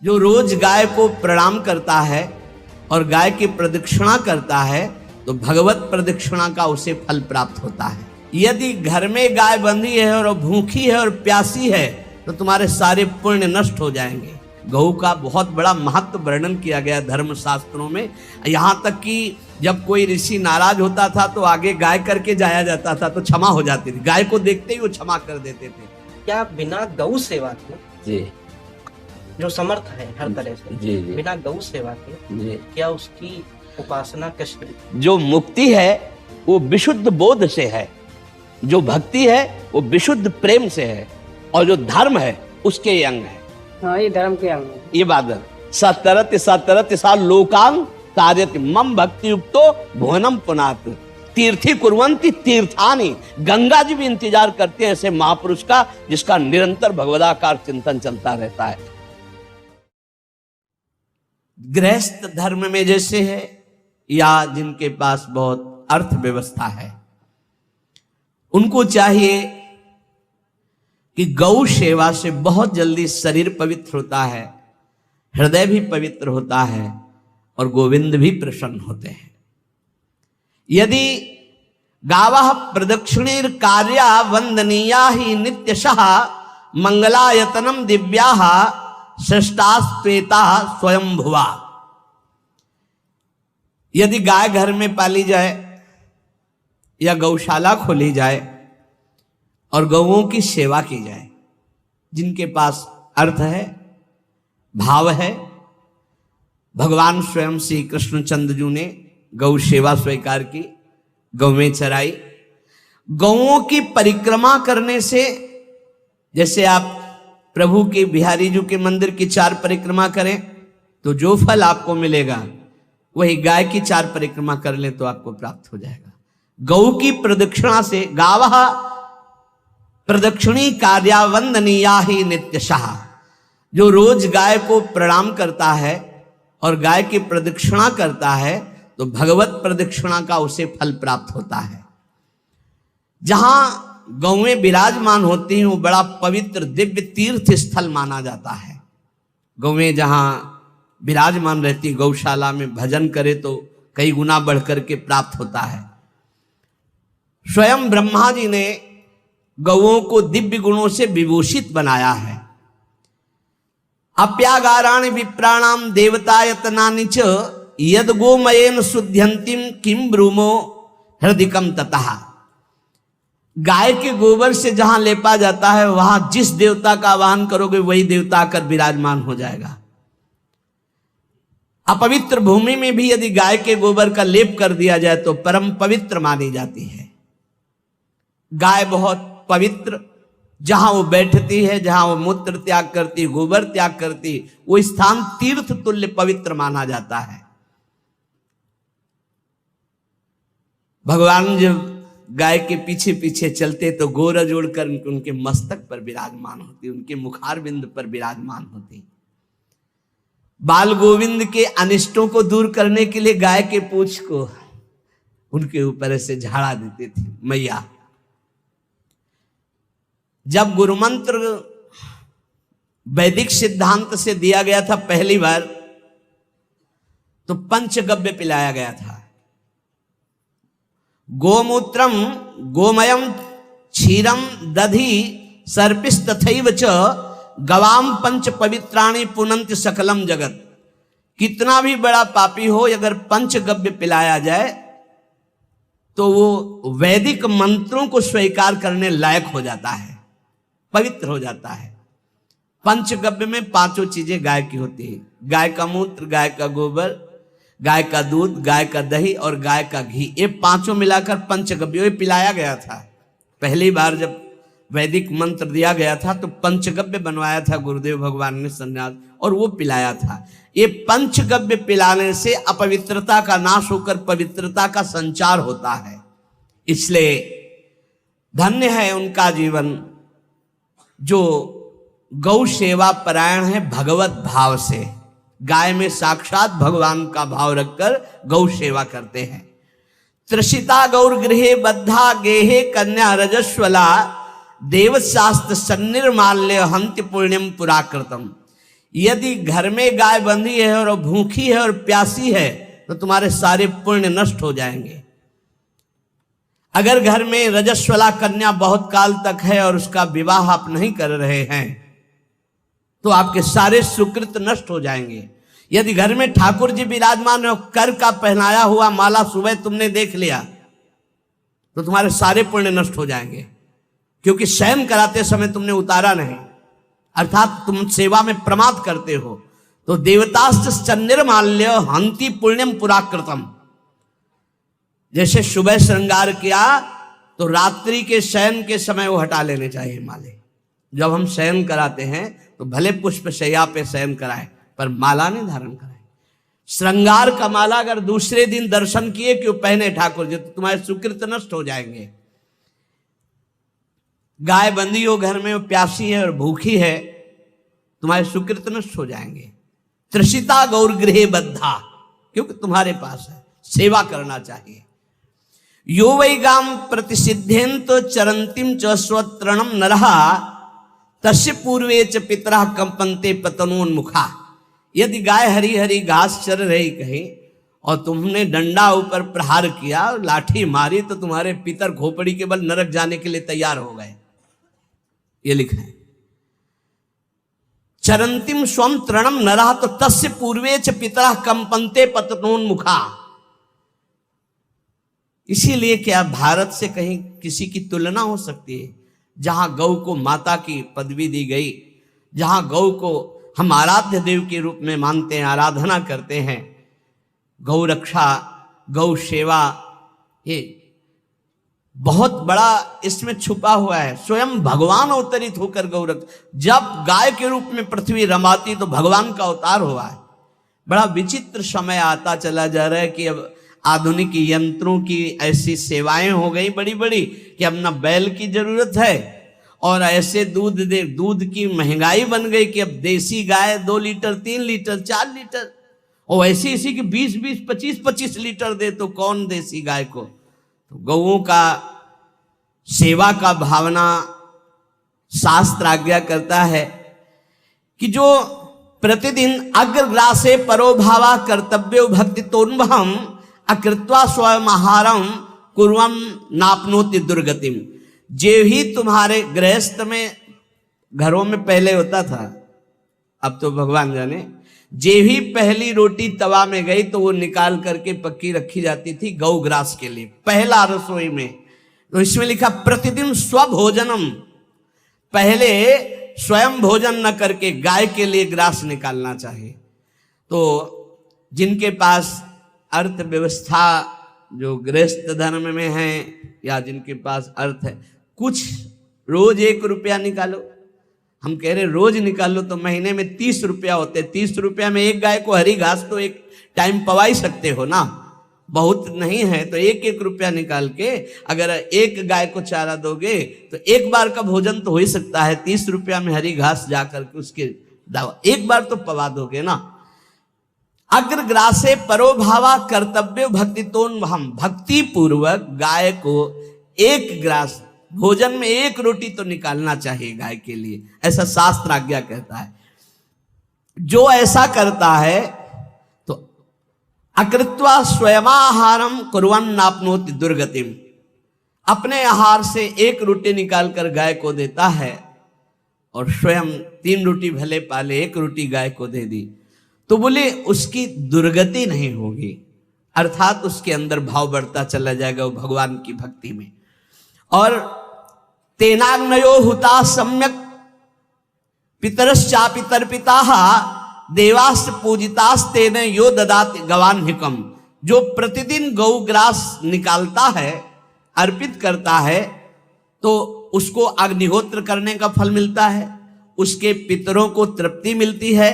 जो रोज गाय को प्रणाम करता है और गाय की प्रदक्षिणा करता है तो भगवत प्रदक्षिणा का उसे फल प्राप्त होता है। यदि घर में गाय बंधी है और भूखी है और प्यासी है तो तुम्हारे सारे पुण्य नष्ट हो जाएंगे। गौ का बहुत बड़ा महत्व वर्णन किया गया धर्म शास्त्रों में। यहाँ तक कि जब कोई ऋषि नाराज होता था तो आगे गाय करके जाया जाता था तो क्षमा हो जाती थी। गाय को देखते ही वो क्षमा कर देते थे। क्या बिना गौ सेवा के जी जो समर्थ है हर तरह से जी जी बिना गौ सेवा के जी क्या उसकी उपासना कैसे? जो मुक्ति है वो विशुद्ध बोध से है, जो भक्ति है वो विशुद्ध प्रेम से है, और जो धर्म है उसके ये अंग है। हाँ, ये धर्म के अंग है। ये बात है। सतरत सा लोकान कार्यति मम भक्ति युक्तो भुवनम पुनात तीर्थी कुर्वन्ति तीर्थानि। गंगा जी भी इंतजार करते हैं ऐसे महापुरुष का जिसका निरंतर भगवदाकार चिंतन चलता रहता है। गृहस्थ धर्म में जैसे है या जिनके पास बहुत अर्थव्यवस्था है उनको चाहिए कि गौ सेवा से बहुत जल्दी शरीर पवित्र होता है, हृदय भी पवित्र होता है और गोविंद भी प्रसन्न होते हैं। यदि गावः प्रदक्षिणीर कार्या वंदनीया ही नित्यशः मंगलायतनम दिव्याः श्रेष्ठास्त्वेता स्वयं भुवा। यदि गाय घर में पाली जाए या गौशाला खोली जाए और गौओं की सेवा की जाए, जिनके पास अर्थ है, भाव है, भगवान स्वयं श्री कृष्णचंद्र जी ने गौ सेवा स्वीकार की, गौवें चराई। गौओं की परिक्रमा करने से, जैसे आप प्रभु के बिहारी जी के मंदिर की 4 परिक्रमा करें तो जो फल आपको मिलेगा वही गाय की 4 परिक्रमा कर ले तो आपको प्राप्त हो जाएगा। गौ की प्रदक्षिणा से गावः प्रदक्षिणी कार्या वंदनीया ही नित्यशः। जो रोज गाय को प्रणाम करता है और गाय की प्रदक्षिणा करता है तो भगवत प्रदक्षिणा का उसे फल प्राप्त होता है। जहां गौएं विराजमान होती हैं वो बड़ा पवित्र दिव्य तीर्थ स्थल माना जाता है। गौएं जहां विराजमान रहती, गौशाला में भजन करे तो कई गुना बढ़कर के प्राप्त होता है। स्वयं ब्रह्मा जी ने गौओं को दिव्य गुणों से विभूषित बनाया है। अप्यागाराणि विप्राणाम देवतायतनानि च यद गोमयेन शुद्ध्यन्तिम किम ब्रूमो हृदिकम ततः। गाय के गोबर से जहां लेपा जाता है वहां जिस देवता का आवाहन करोगे वही देवता आकर विराजमान हो जाएगा। अपवित्र भूमि में भी यदि गाय के गोबर का लेप कर दिया जाए तो परम पवित्र मानी जाती है। गाय बहुत पवित्र, जहां वो बैठती है, जहां वो मूत्र त्याग करती, गोबर त्याग करती, वो स्थान तीर्थ तुल्य पवित्र माना जाता है। भगवान जब गाय के पीछे पीछे चलते तो गोरज उड़कर उनके मस्तक पर विराजमान होती, उनके मुखार बिंद पर विराजमान होती। बाल गोविंद के अनिष्टों को दूर करने के लिए गाय के पूंछ को उनके ऊपर से झाड़ा देती थी मैया। जब गुरुमंत्र वैदिक सिद्धांत से दिया गया था पहली बार तो पंचगव्य पिलाया गया था। गोमूत्रम गोमयम क्षीरम दधि सर्पिस्तथैव च गवाम पंच पवित्राणि पुनन्ति सकलम जगत। कितना भी बड़ा पापी हो अगर पंचगव्य पिलाया जाए तो वो वैदिक मंत्रों को स्वीकार करने लायक हो जाता है, पवित्र हो जाता है। पंचगव्य में 5 चीजें गाय की होती है। गाय का मूत्र, गाय का गोबर, गाय का दूध, गाय का दही और गाय का घी, ये 5 मिलाकर पंचगव्य पिलाया गया था। पहली बार जब वैदिक मंत्र दिया गया था तो पंचगव्य बनवाया था गुरुदेव भगवान ने संन्यास, और वो पिलाया था। ये पंचगव्य पिलाने से अपवित्रता का नाश होकर पवित्रता का संचार होता है। इसलिए धन्य है उनका जीवन जो गौ सेवा परायण है भगवत भाव से। गाय में साक्षात भगवान का भाव रखकर गौ सेवा करते हैं। त्रसिता गौर गृहे बद्धा गेहे कन्या रजस्वला देवशास्त्र सन्निर्माल्य हंत्य पुण्यम पुराकृतम। यदि घर में गाय बंधी है और भूखी है और प्यासी है तो तुम्हारे सारे पुण्य नष्ट हो जाएंगे। अगर घर में रजस्वला कन्या बहुत काल तक है और उसका विवाह आप नहीं कर रहे हैं तो आपके सारे सुकृत नष्ट हो जाएंगे। यदि घर में ठाकुर जी विराजमान है, कर का पहनाया हुआ माला सुबह तुमने देख लिया तो तुम्हारे सारे पुण्य नष्ट हो जाएंगे, क्योंकि शयन कराते समय तुमने उतारा नहीं, अर्थात तुम सेवा में प्रमाद करते हो। तो देवताश्च निर्माल्य हंति पुण्यम पुराकृतम, जैसे सुबह श्रृंगार किया तो रात्रि के शयन के समय वो हटा लेने चाहिए माले। जब हम शयन कराते हैं तो भले पुष्प शैया पे शयन कराएं पर माला नहीं धारण कराएं। श्रृंगार का माला अगर दूसरे दिन दर्शन किए क्यों पहने ठाकुर जी तो तुम्हारे सुकृत नष्ट हो जाएंगे। गाय बंदी हो घर में, वो प्यासी है और भूखी है, तुम्हारे सुकृत नष्ट हो जाएंगे। त्रिषिता गौर गृहे बद्धा, क्योंकि तुम्हारे पास है, सेवा करना चाहिए। यो वै गाम प्रतिसिद्धेन तो चरंतिम च स्वतरणम नरहा तस्य पूर्वे च पितरा कंपन्ते पतनोन्मुखा। यदि गाय हरी हरी घास चर रही कहीं और तुमने डंडा ऊपर प्रहार किया, लाठी मारी तो तुम्हारे पितर खोपड़ी के बल नरक जाने के लिए तैयार हो गए। ये लिखा है चरंतिम स्वम तृणम नरः तो तस्य पूर्वे च पितरा कंपन्ते पतनोन्मुखा। इसीलिए क्या भारत से कहीं किसी की तुलना हो सकती है जहां गौ को माता की पदवी दी गई, जहां गौ को हम आराध्य देव के रूप में मानते हैं, आराधना करते हैं। गौ रक्षा, गौ सेवा, ये बहुत बड़ा इसमें छुपा हुआ है। स्वयं भगवान अवतरित होकर गौ रक्षा, जब गाय के रूप में पृथ्वी रमाती तो भगवान का अवतार हुआ है। बड़ा विचित्र समय आता चला जा रहा है कि अब आधुनिक यंत्रों की ऐसी सेवाएं हो गई बड़ी बड़ी कि अब ना बैल की जरूरत है और ऐसे दूध की महंगाई बन गई कि अब देसी गाय 2 लीटर 3 लीटर 4 लीटर और ऐसी इसी की 20-20 25-25 लीटर दे तो कौन देसी गाय को। तो गौओं का सेवा का भावना शास्त्र आज्ञा करता है कि जो प्रतिदिन अग्रग्रासे परोभावा कर्तव्यो भक्ति तोन्वहम अकृत्वा स्वयं आहारम कुर्वम नापनोति दुर्गतिम। जे ही तुम्हारे गृहस्थ में घरों में पहले होता था, अब तो भगवान जाने, जे ही पहली रोटी तवा में गई तो वो निकाल करके पक्की रखी जाती थी गौग्रास के लिए, पहला रसोई में। तो इसमें लिखा प्रतिदिन स्वभोजनम, पहले स्वयं भोजन न करके गाय के लिए ग्रास निकालना चाहिए। तो जिनके पास अर्थव्यवस्था जो गृहस्थ धर्म में है या जिनके पास अर्थ है, कुछ रोज 1 रुपया निकालो। हम कह रहे रोज निकालो तो महीने में 30 रुपया होते, 30 रुपया में एक गाय को हरी घास तो एक टाइम पवा ही सकते हो ना, बहुत नहीं है तो 1-1 रुपया निकाल के अगर एक गाय को चारा दोगे तो एक बार का भोजन तो हो ही सकता है। 30 रुपया में हरी घास जाकर के उसके दावा एक बार तो पवा दोगे ना। अग्रग्रासे परोभावा कर्तव्य भक्ति तोन्वहम, भक्ति पूर्वक गाय को 1 ग्रास भोजन में 1 रोटी तो निकालना चाहिए गाय के लिए, ऐसा शास्त्र आज्ञा कहता है। जो ऐसा करता है तो अकृत्वा स्वयमाहारम कुर्वन् नाप्नोति दुर्गतिम, अपने आहार से 1 रोटी निकालकर गाय को देता है और स्वयं 3 रोटी भले पाले 1 रोटी गाय को दे दी तो बोले उसकी दुर्गति नहीं होगी, अर्थात उसके अंदर भाव बढ़ता चला जाएगा वो भगवान की भक्ति में। और तेनाग्नयो हुता सम्यक पितरश्चा पितर्पिताः देवास्त पूजितास्तेन यो ददाति गवान्हिकम। जो प्रतिदिन गौग्रास निकालता है, अर्पित करता है तो उसको अग्निहोत्र करने का फल मिलता है, उसके पितरों को तृप्ति मिलती है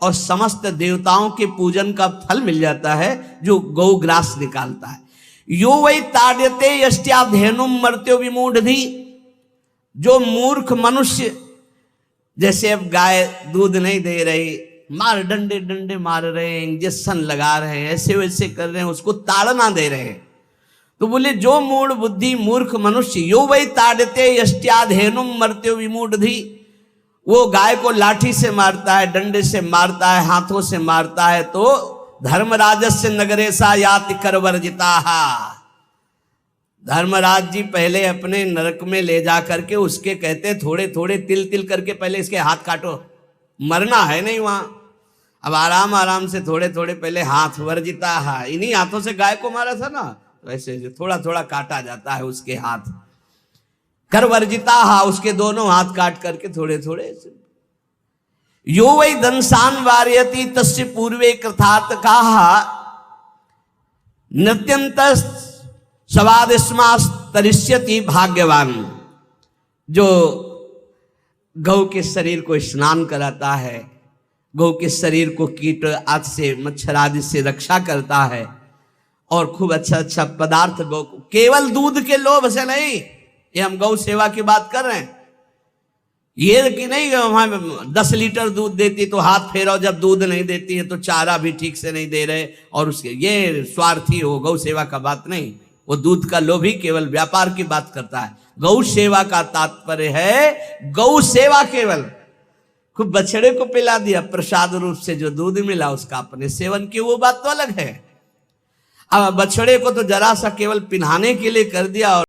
और समस्त देवताओं के पूजन का फल मिल जाता है जो गौग्रास निकालता है। यो वै ताड्यते यष्ट्याधेनुम मर्त्यो विमूढ़धि, जो मूर्ख मनुष्य, जैसे अब गाय दूध नहीं दे रही, मार डंडे डंडे मार रहे हैं, इंजेक्शन लगा रहे हैं, ऐसे वैसे कर रहे हैं, उसको ताड़ना दे रहे हैं। तो बोले जो मूढ़ बुद्धि मूर्ख मनुष्य, यो वै ताड्यते यष्ट्याधेनुम मर्त्यो विमूढ़धि, वो गाय को लाठी से मारता है, डंडे से मारता है, हाथों से मारता है, तो धर्मराजस्य नगरेशा याति कर वर्जिता। धर्मराज जी पहले अपने नरक में ले जा करके उसके कहते थोड़े थोड़े तिल तिल करके पहले इसके हाथ काटो, मरना है नहीं वहां। अब आराम आराम से थोड़े थोड़े पहले हाथ वर्जिता है, इन्हीं हाथों से गाय को मारा था ना, वैसे थोड़ा थोड़ा काटा जाता है उसके हाथ। कर वर्जिता हा, उसके दोनों हाथ काट करके थोड़े थोड़े। यो वै दंसान वार्यति तस्य पूर्वे कृतार्थ कहा नृत्यंत सवादिस्मास तरिष्यति भाग्यवान। जो गौ के शरीर को स्नान कराता है, गौ के शरीर को कीट आदि से मच्छर आदि से रक्षा करता है, और खूब अच्छा अच्छा पदार्थ गौ को, केवल दूध के लोभ से नहीं, ये हम गौ सेवा की बात कर रहे हैं। ये कि नहीं हम 10 लीटर दूध देती तो हाथ फेरो, जब दूध नहीं देती है तो चारा भी ठीक से नहीं दे रहे, और उसके ये स्वार्थी हो, गौ सेवा का बात नहीं। वो दूध का लोभी केवल व्यापार की बात करता है। गौ सेवा का तात्पर्य है गौ सेवा केवल, खूब बछड़े को पिला दिया प्रसाद रूप से, जो दूध मिला उसका अपने सेवन की, वो बात तो अलग है। अब बछड़े को तो जरा सा केवल पिन्हाने के लिए कर दिया और